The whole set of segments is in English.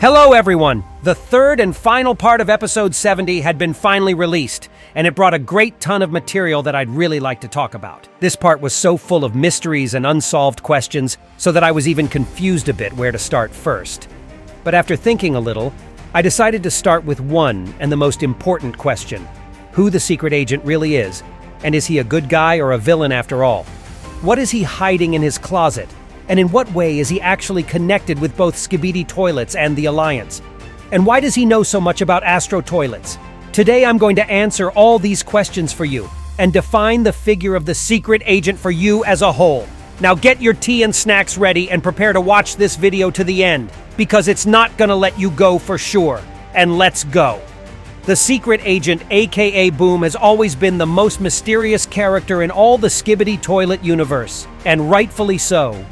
Hello everyone! The third and final part of episode 70 had been finally released, and it brought a great ton of material that I'd really like to talk about. This part was so full of mysteries and unsolved questions, so that I was even confused a bit where to start first. But after thinking a little, I decided to start with one and the most important question: who the secret agent really is, and is he a good guy or a villain after all? What is he hiding in his closet? And in what way is he actually connected with both Skibidi toilets and the Alliance? And why does he know so much about ISOTOILETs? Today I'm going to answer all these questions for you and define the figure of the secret agent for you as a whole. Now get your tea and snacks ready and prepare to watch this video to the end, because it's not gonna let you go for sure. And let's go. The secret agent, aka Boom, has always been the most mysterious character in all the Skibidi toilet universe, and rightfully so.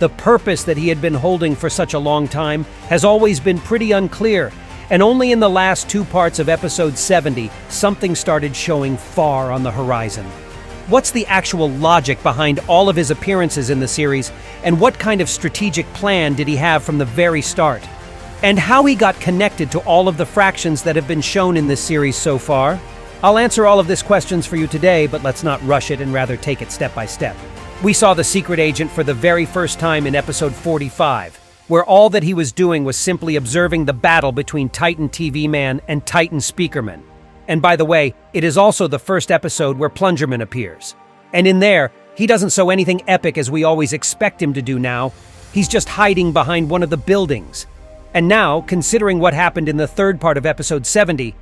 The purpose that he had been holding for such a long time has always been pretty unclear, and only in the last two parts of episode 70, something started showing far on the horizon. What's the actual logic behind all of his appearances in the series, and what kind of strategic plan did he have from the very start? And how he got connected to all of the fractions that have been shown in this series so far? I'll answer all of these questions for you today, but let's not rush it and rather take it step by step. We saw the secret agent for the very first time in episode 45, where all that he was doing was simply observing the battle between Titan TV Man and Titan Speakerman. And by the way, it is also the first episode where Plungerman appears. And in there, he doesn't show anything epic as we always expect him to do now. He's just hiding behind one of the buildings. And now, considering what happened in the third part of episode 70,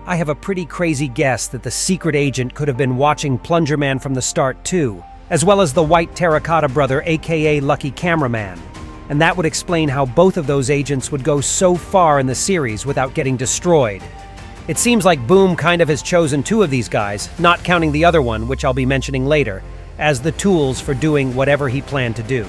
I have a pretty crazy guess that the secret agent could have been watching Plungerman from the start too, as well as the white terracotta brother, aka Lucky Cameraman. And that would explain how both of those agents would go so far in the series without getting destroyed. It seems like Boom kind of has chosen two of these guys, not counting the other one, which I'll be mentioning later, as the tools for doing whatever he planned to do.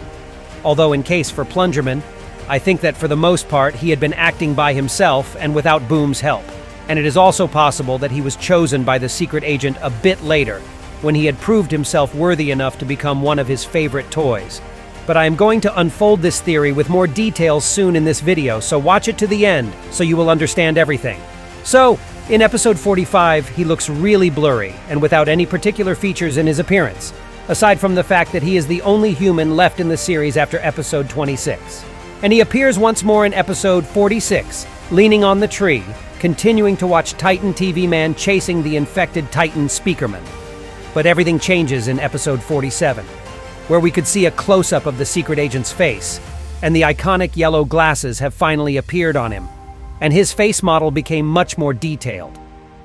Although in case for Plungerman, I think that for the most part he had been acting by himself and without Boom's help. And it is also possible that he was chosen by the secret agent a bit later, when he had proved himself worthy enough to become one of his favorite toys. But I am going to unfold this theory with more details soon in this video, so watch it to the end so you will understand everything. So, in episode 45, he looks really blurry and without any particular features in his appearance, aside from the fact that he is the only human left in the series after episode 26. And he appears once more in episode 46, leaning on the tree, continuing to watch Titan TV Man chasing the infected Titan Speakerman. But everything changes in episode 47, where we could see a close-up of the secret agent's face, and the iconic yellow glasses have finally appeared on him, and his face model became much more detailed.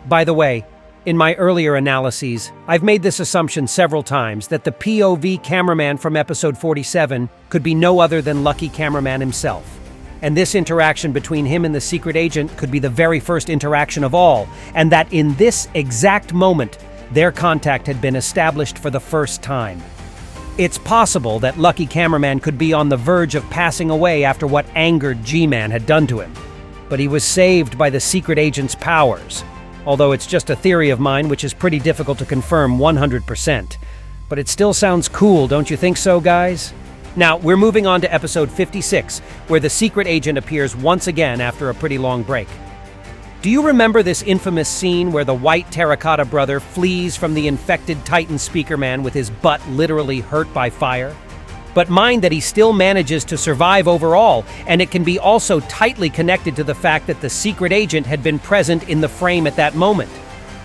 By the way, in my earlier analyses, I've made this assumption several times that the POV cameraman from episode 47 could be no other than Lucky Cameraman himself. And this interaction between him and the secret agent could be the very first interaction of all, and that in this exact moment, their contact had been established for the first time. It's possible that Lucky Cameraman could be on the verge of passing away after what angered G-Man had done to him. But he was saved by the secret agent's powers. Although it's just a theory of mine, which is pretty difficult to confirm 100%. But it still sounds cool, don't you think so, guys? Now, we're moving on to episode 56, where the secret agent appears once again after a pretty long break. Do you remember this infamous scene where the white terracotta brother flees from the infected Titan Speakerman with his butt literally hurt by fire? But mind that he still manages to survive overall, and it can be also tightly connected to the fact that the secret agent had been present in the frame at that moment.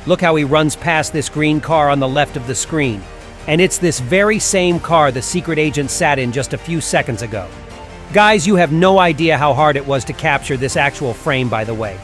Look how he runs past this green car on the left of the screen. And it's this very same car the secret agent sat in just a few seconds ago. Guys, you have no idea how hard it was to capture this actual frame, by the way.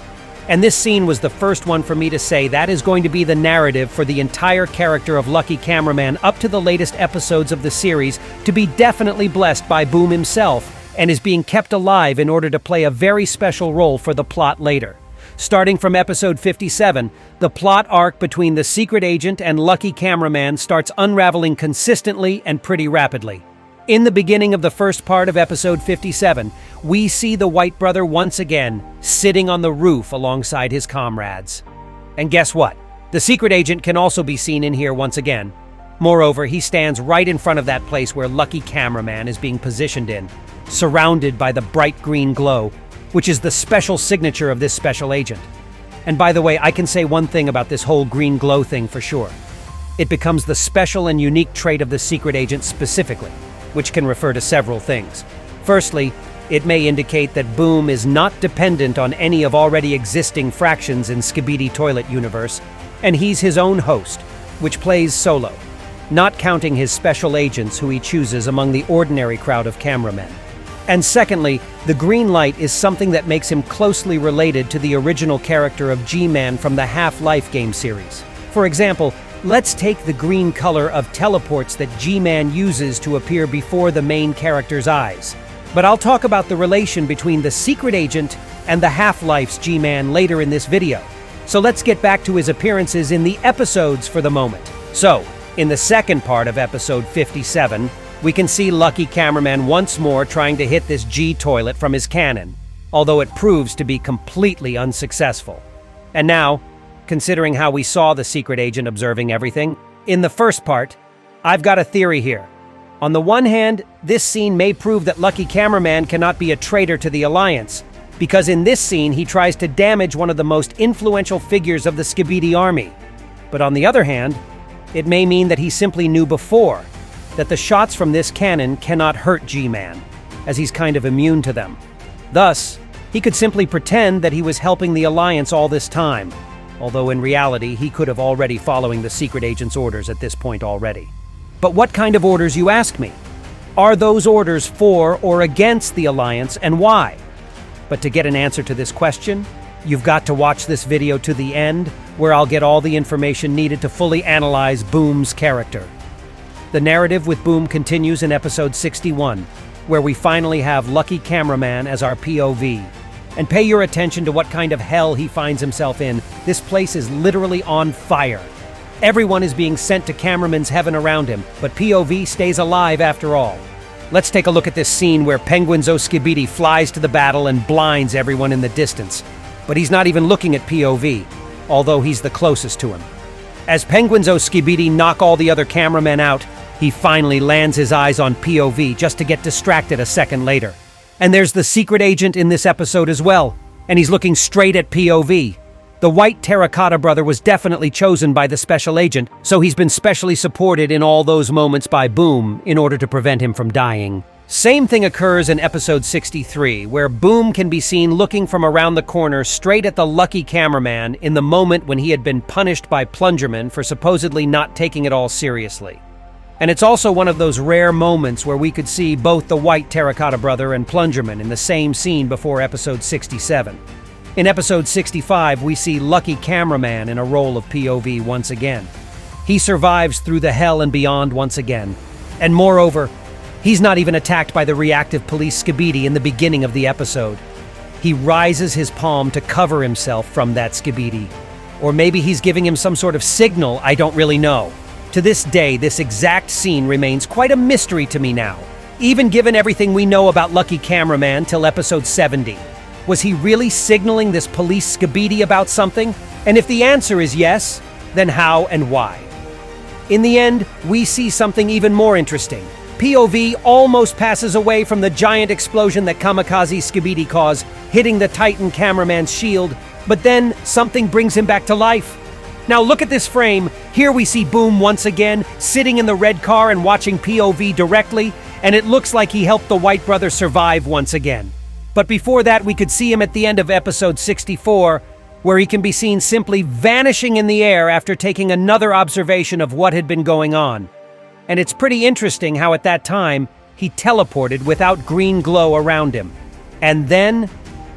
And this scene was the first one for me to say that is going to be the narrative for the entire character of Lucky Cameraman up to the latest episodes of the series, to be definitely blessed by Boom himself, and is being kept alive in order to play a very special role for the plot later. Starting from episode 57, the plot arc between the secret agent and Lucky Cameraman starts unraveling consistently and pretty rapidly. In the beginning of the first part of episode 57, we see the White Brother once again sitting on the roof alongside his comrades. And guess what? The secret agent can also be seen in here once again. Moreover, he stands right in front of that place where Lucky Cameraman is being positioned in, surrounded by the bright green glow, which is the special signature of this special agent. And by the way, I can say one thing about this whole green glow thing for sure. It becomes the special and unique trait of the secret agent specifically, which can refer to several things. Firstly, it may indicate that Boom is not dependent on any of already existing fractions in Skibidi Toilet universe, and he's his own host, which plays solo, not counting his special agents who he chooses among the ordinary crowd of cameramen. And secondly, the green light is something that makes him closely related to the original character of G-Man from the Half-Life game series. For example, let's take the green color of teleports that G-Man uses to appear before the main character's eyes. But I'll talk about the relation between the secret agent and the Half-Life's G-Man later in this video. So let's get back to his appearances in the episodes for the moment. So, in the second part of episode 57, we can see Lucky Cameraman once more trying to hit this G-toilet from his cannon, although it proves to be completely unsuccessful. And now, considering how we saw the secret agent observing everything, in the first part, I've got a theory here. On the one hand, this scene may prove that Lucky Cameraman cannot be a traitor to the Alliance, because in this scene he tries to damage one of the most influential figures of the Skibidi army. But on the other hand, it may mean that he simply knew before that the shots from this cannon cannot hurt G-Man, as he's kind of immune to them. Thus, he could simply pretend that he was helping the Alliance all this time, although in reality he could have already following the secret agent's orders at this point already. But what kind of orders, you ask me? Are those orders for or against the Alliance, and why? But to get an answer to this question, you've got to watch this video to the end, where I'll get all the information needed to fully analyze Boom's character. The narrative with Boom continues in episode 61, where we finally have Lucky Cameraman as our POV. And pay your attention to what kind of hell he finds himself in. This place is literally on fire. Everyone is being sent to cameraman's heaven around him, but POV stays alive after all. Let's take a look at this scene where Penguinzo Skibidi flies to the battle and blinds everyone in the distance. But he's not even looking at POV, although he's the closest to him. As Penguinzo Skibidi knock all the other cameramen out, he finally lands his eyes on POV just to get distracted a second later. And there's the secret agent in this episode as well, and he's looking straight at POV. The white terracotta brother was definitely chosen by the special agent, so he's been specially supported in all those moments by Boom in order to prevent him from dying. Same thing occurs in episode 63, where Boom can be seen looking from around the corner straight at the Lucky Cameraman in the moment when he had been punished by Plungerman for supposedly not taking it all seriously. And it's also one of those rare moments where we could see both the white terracotta brother and Plungerman in the same scene before episode 67. In episode 65, we see Lucky Cameraman in a role of POV once again. He survives through the hell and beyond once again. And moreover, he's not even attacked by the reactive police Skibidi in the beginning of the episode. He rises his palm to cover himself from that Skibidi. Or maybe he's giving him some sort of signal, I don't really know. To this day, this exact scene remains quite a mystery to me now, even given everything we know about Lucky Cameraman till episode 70. Was he really signaling this police Skibidi about something? And if the answer is yes, then how and why? In the end, we see something even more interesting. POV almost passes away from the giant explosion that Kamikaze Skibidi caused, hitting the Titan cameraman's shield, but then something brings him back to life. Now look at this frame. Here we see Boom once again, sitting in the red car and watching POV directly, and it looks like he helped the white brother survive once again. But before that, we could see him at the end of episode 64, where he can be seen simply vanishing in the air after taking another observation of what had been going on. And it's pretty interesting how at that time, he teleported without green glow around him. And then,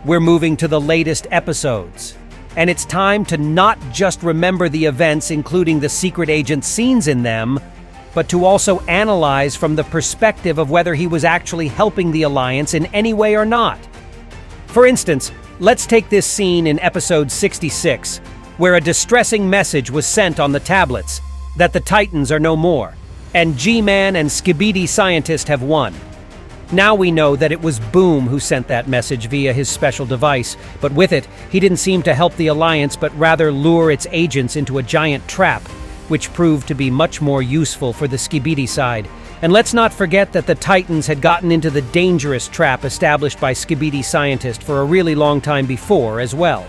we're moving to the latest episodes. And it's time to not just remember the events, including the secret agent scenes in them, but to also analyze from the perspective of whether he was actually helping the Alliance in any way or not. For instance, let's take this scene in episode 66, where a distressing message was sent on the tablets that the Titans are no more, and G-Man and Skibidi Scientist have won. Now we know that it was Boom who sent that message via his special device, but with it, he didn't seem to help the Alliance but rather lure its agents into a giant trap, which proved to be much more useful for the Skibidi side, And let's not forget that the Titans had gotten into the dangerous trap established by Skibidi Scientist for a really long time before as well.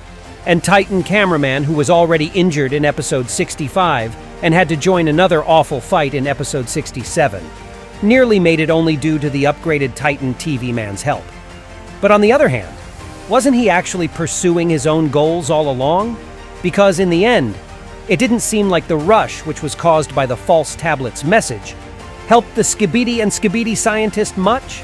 And Titan Cameraman, who was already injured in episode 65 and had to join another awful fight in episode 67, nearly made it only due to the upgraded Titan TV man's help. But on the other hand, wasn't he actually pursuing his own goals all along? Because in the end, it didn't seem like the rush, which was caused by the false tablet's message, helped the Skibidi and Skibidi Scientist much?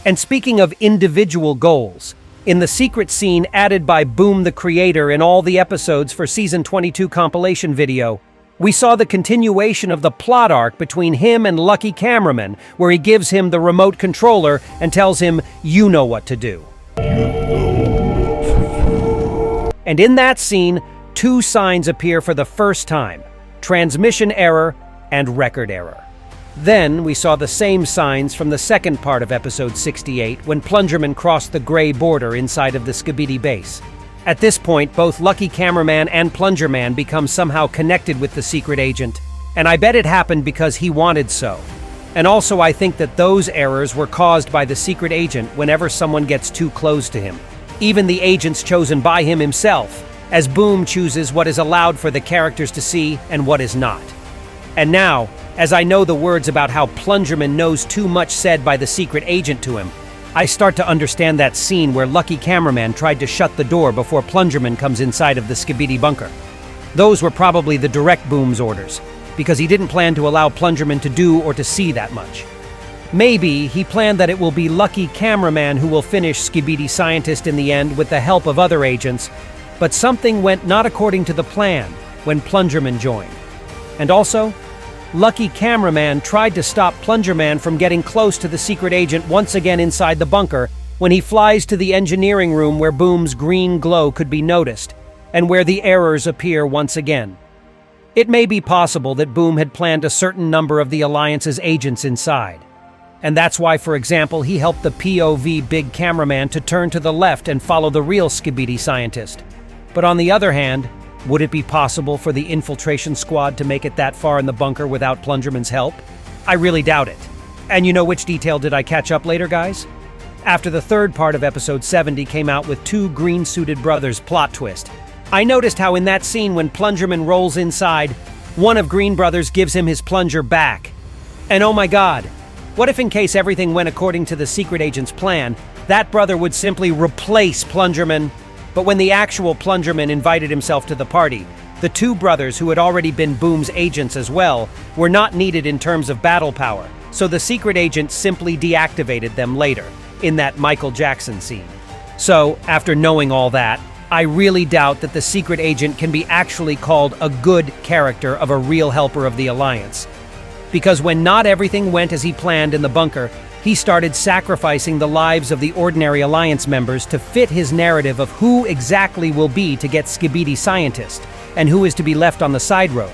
And speaking of individual goals, in the secret scene added by Boom the Creator in all the episodes for Season 22 compilation video, we saw the continuation of the plot arc between him and Lucky Cameraman, where he gives him the remote controller and tells him, "You know what to do." And in that scene, two signs appear for the first time: transmission error and record error. Then we saw the same signs from the second part of episode 68 when Plungerman crossed the gray border inside of the Skibidi base. At this point, both Lucky Cameraman and Plungerman become somehow connected with the secret agent, and I bet it happened because he wanted so. And also I think that those errors were caused by the secret agent whenever someone gets too close to him. Even the agents chosen by him himself, as Boom chooses what is allowed for the characters to see and what is not. And now, as I know the words about how Plungerman knows too much said by the secret agent to him, I start to understand that scene where Lucky Cameraman tried to shut the door before Plungerman comes inside of the Skibidi bunker. Those were probably the direct Boom's orders, because he didn't plan to allow Plungerman to do or to see that much. Maybe he planned that it will be Lucky Cameraman who will finish Skibidi Scientist in the end with the help of other agents, but something went not according to the plan when Plungerman joined. And also, Lucky Cameraman tried to stop Plungerman from getting close to the secret agent once again inside the bunker when he flies to the engineering room where Boom's green glow could be noticed, and where the errors appear once again. It may be possible that Boom had planned a certain number of the Alliance's agents inside. And that's why, for example, he helped the POV Big Cameraman to turn to the left and follow the real Skibidi Scientist. But on the other hand, would it be possible for the infiltration squad to make it that far in the bunker without Plungerman's help? I really doubt it. And you know which detail did I catch up later, guys? After the third part of episode 70 came out with two green-suited brothers plot twist, I noticed how in that scene when Plungerman rolls inside, one of Green Brothers gives him his plunger back. And oh my god, what if in case everything went according to the secret agent's plan, that brother would simply replace Plungerman? But when the actual Plungerman invited himself to the party, the two brothers who had already been Boom's agents as well were not needed in terms of battle power, so the secret agent simply deactivated them later, in that Michael Jackson scene. So, after knowing all that, I really doubt that the secret agent can be actually called a good character of a real helper of the Alliance. Because when not everything went as he planned in the bunker, he started sacrificing the lives of the ordinary Alliance members to fit his narrative of who exactly will be to get Skibidi Scientist, and who is to be left on the side road.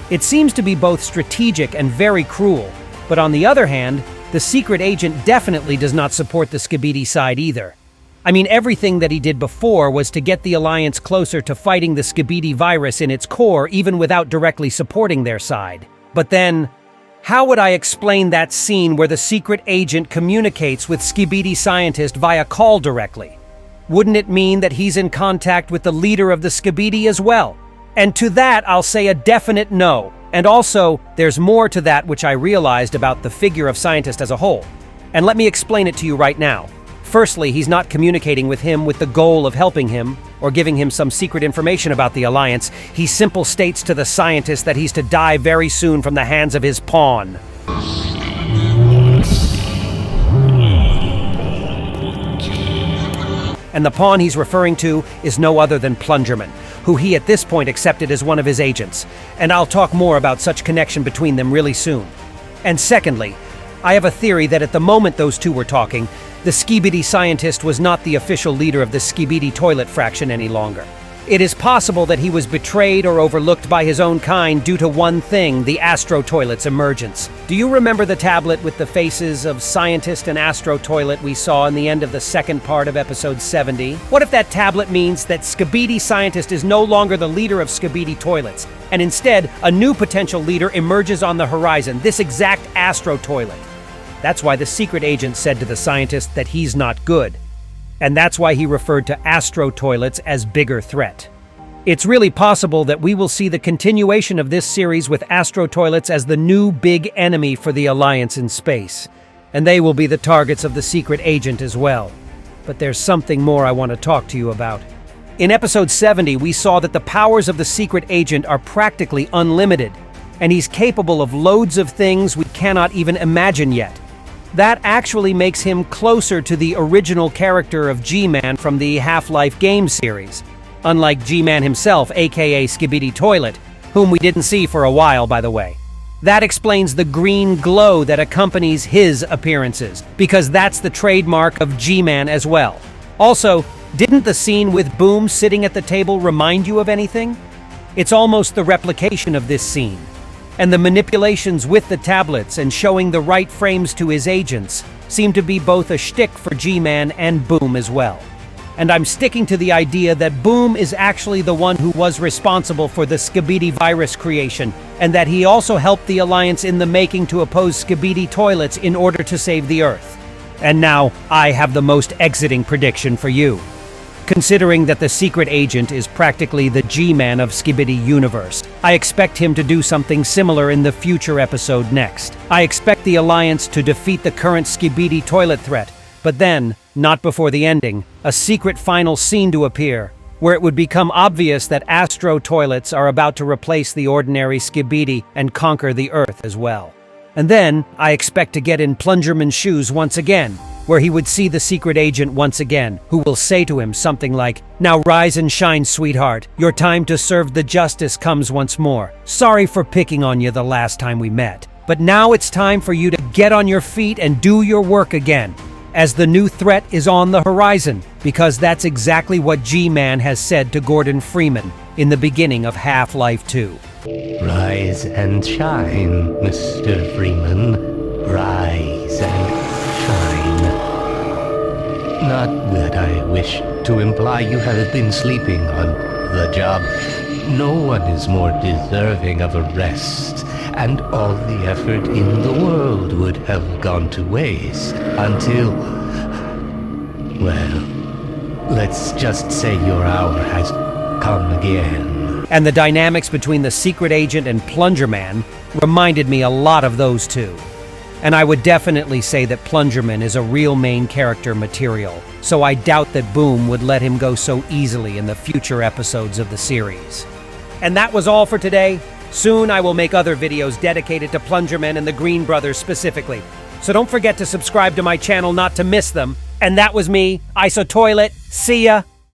It seems to be both strategic and very cruel, but on the other hand, the secret agent definitely does not support the Skibidi side either. I mean, everything that he did before was to get the Alliance closer to fighting the Skibidi virus in its core, even without directly supporting their side. But then, how would I explain that scene where the secret agent communicates with Skibidi Scientist via call directly? Wouldn't it mean that he's in contact with the leader of the Skibidi as well? And to that, I'll say a definite no. And also, there's more to that which I realized about the figure of Scientist as a whole. And let me explain it to you right now. Firstly, he's not communicating with him with the goal of helping him or giving him some secret information about the Alliance. He simply states to the Scientist that he's to die very soon from the hands of his pawn. And the pawn he's referring to is no other than Plungerman, who he at this point accepted as one of his agents. And I'll talk more about such connection between them really soon. And secondly, I have a theory that at the moment those two were talking, the Skibidi Scientist was not the official leader of the ISOTOILET fraction any longer. It is possible that he was betrayed or overlooked by his own kind due to one thing, the ISOTOILET's emergence. Do you remember the tablet with the faces of Scientist and ISOTOILET we saw in the end of the second part of episode 70? What if that tablet means that Skibidi Scientist is no longer the leader of Skibidi Toilets, and instead a new potential leader emerges on the horizon, this exact ISOTOILET. That's why the secret agent said to the scientist that he's not good. And that's why he referred to ISOTOILETs as bigger threat. It's really possible that we will see the continuation of this series with ISOTOILETs as the new big enemy for the Alliance in space. And they will be the targets of the secret agent as well. But there's something more I want to talk to you about. In episode 70, we saw that the powers of the secret agent are practically unlimited, and he's capable of loads of things we cannot even imagine yet. That actually makes him closer to the original character of G-Man from the Half-Life game series, unlike G-Man himself, aka Skibidi Toilet, whom we didn't see for a while, by the way. That explains the green glow that accompanies his appearances, because that's the trademark of G-Man as well. Also, didn't the scene with Boom sitting at the table remind you of anything? It's almost the replication of this scene. And the manipulations with the tablets and showing the right frames to his agents seem to be both a shtick for G-Man and Boom as well. And I'm sticking to the idea that Boom is actually the one who was responsible for the Skibidi virus creation, and that he also helped the Alliance in the making to oppose Skibidi toilets in order to save the Earth. And now, I have the most exiting prediction for you. Considering that the secret agent is practically the G-Man of Skibidi universe, I expect him to do something similar in the future episode next. I expect the Alliance to defeat the current Skibidi toilet threat, but then, not before the ending, a secret final scene to appear, where it would become obvious that ISOTOILETs are about to replace the ordinary Skibidi and conquer the Earth as well. And then, I expect to get in Plungerman's shoes once again, where he would see the secret agent once again, who will say to him something like, "Now rise and shine, sweetheart. Your time to serve the justice comes once more. Sorry for picking on you the last time we met. But now it's time for you to get on your feet and do your work again, as the new threat is on the horizon," because that's exactly what G-Man has said to Gordon Freeman in the beginning of Half-Life 2. Rise and shine, Mr. Freeman. Rise and shine. Not that I wish to imply you have been sleeping on the job. No one is more deserving of a rest, and all the effort in the world would have gone to waste until... well, let's just say your hour has come again. And the dynamics between the secret agent and Plungerman reminded me a lot of those two. And I would definitely say that Plungerman is a real main character material, so I doubt that Boom would let him go so easily in the future episodes of the series. And that was all for today. Soon I will make other videos dedicated to Plungerman and the Green Brothers specifically. So don't forget to subscribe to my channel not to miss them. And that was me, ISOTOILET. See ya!